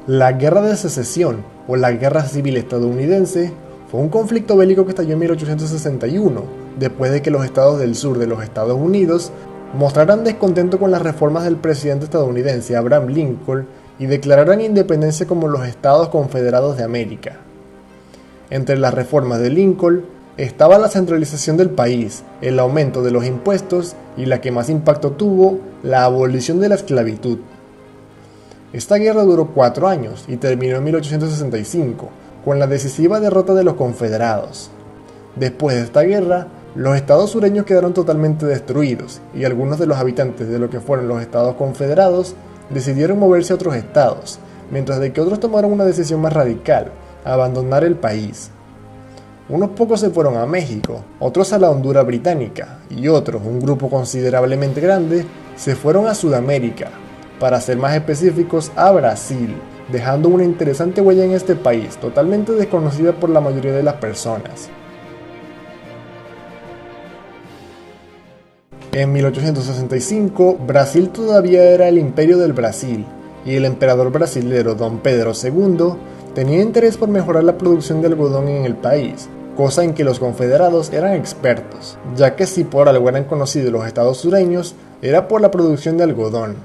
La Guerra de Secesión, o la Guerra Civil Estadounidense, fue un conflicto bélico que estalló en 1861, después de que los estados del sur de los Estados Unidos mostraran descontento con las reformas del presidente estadounidense Abraham Lincoln y declararan independencia como los Estados Confederados de América. Entre las reformas de Lincoln estaba la centralización del país, el aumento de los impuestos y la que más impacto tuvo, la abolición de la esclavitud. Esta guerra duró 4 años y terminó en 1865, con la decisiva derrota de los confederados. Después de esta guerra, los estados sureños quedaron totalmente destruidos y algunos de los habitantes de lo que fueron los estados confederados decidieron moverse a otros estados, mientras de que otros tomaron una decisión más radical, abandonar el país. Unos pocos se fueron a México, otros a la Honduras británica y otros, un grupo considerablemente grande, se fueron a Sudamérica, para ser más específicos a Brasil, dejando una interesante huella en este país, totalmente desconocida por la mayoría de las personas. En 1865, Brasil todavía era el Imperio del Brasil, y el emperador brasilero Dom Pedro II tenía interés por mejorar la producción de algodón en el país, cosa en que los confederados eran expertos, ya que si por algo eran conocidos los estados sureños, era por la producción de algodón.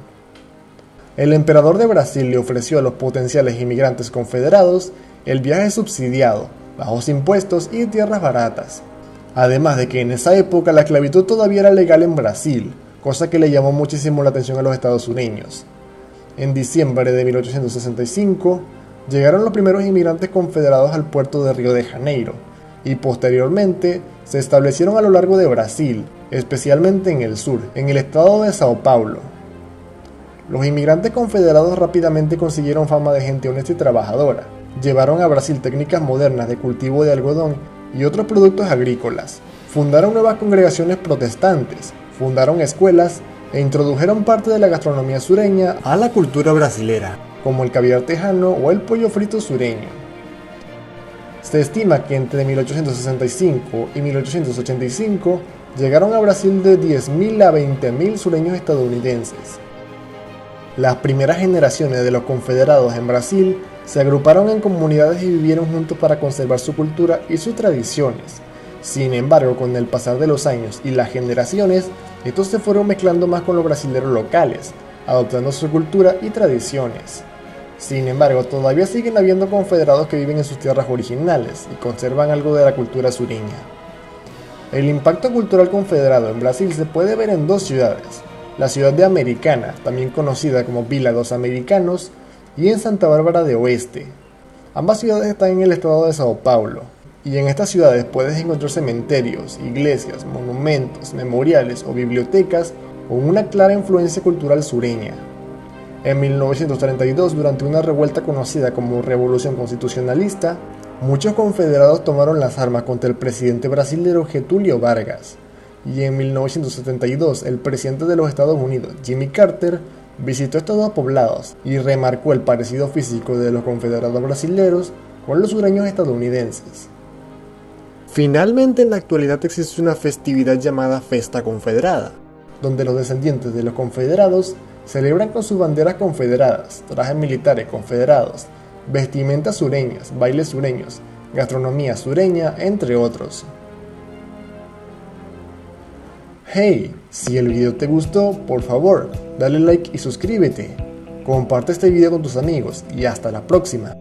El emperador de Brasil le ofreció a los potenciales inmigrantes confederados el viaje subsidiado, bajos impuestos y tierras baratas. Además de que en esa época la esclavitud todavía era legal en Brasil, cosa que le llamó muchísimo la atención a los estados sureños. En diciembre de 1865, llegaron los primeros inmigrantes confederados al puerto de Río de Janeiro, y posteriormente se establecieron a lo largo de Brasil, especialmente en el sur, en el estado de Sao Paulo. Los inmigrantes confederados rápidamente consiguieron fama de gente honesta y trabajadora. Llevaron a Brasil técnicas modernas de cultivo de algodón y otros productos agrícolas. Fundaron nuevas congregaciones protestantes, fundaron escuelas e introdujeron parte de la gastronomía sureña a la cultura brasilera, como el caviar tejano o el pollo frito sureño. Se estima que entre 1865 y 1885 llegaron a Brasil de 10.000 a 20.000 sureños estadounidenses. Las primeras generaciones de los confederados en Brasil se agruparon en comunidades y vivieron juntos para conservar su cultura y sus tradiciones. Sin embargo, con el pasar de los años y las generaciones, estos se fueron mezclando más con los brasileños locales, adoptando su cultura y tradiciones. Sin embargo, todavía siguen habiendo confederados que viven en sus tierras originales y conservan algo de la cultura sureña. El impacto cultural confederado en Brasil se puede ver en 2 ciudades. La ciudad de Americana, también conocida como Vila dos Americanos, y en Santa Bárbara de Oeste. Ambas ciudades están en el estado de Sao Paulo, y en estas ciudades puedes encontrar cementerios, iglesias, monumentos, memoriales o bibliotecas con una clara influencia cultural sureña. En 1932, durante una revuelta conocida como Revolución Constitucionalista, muchos confederados tomaron las armas contra el presidente brasileño Getúlio Vargas. Y en 1972, el presidente de los Estados Unidos, Jimmy Carter, visitó estos 2 poblados y remarcó el parecido físico de los confederados brasileños con los sureños estadounidenses. Finalmente, en la actualidad existe una festividad llamada Festa Confederada, donde los descendientes de los confederados celebran con sus banderas confederadas, trajes militares confederados, vestimentas sureñas, bailes sureños, gastronomía sureña, entre otros. Hey, si el video te gustó, por favor, dale like y suscríbete. Comparte este video con tus amigos y hasta la próxima.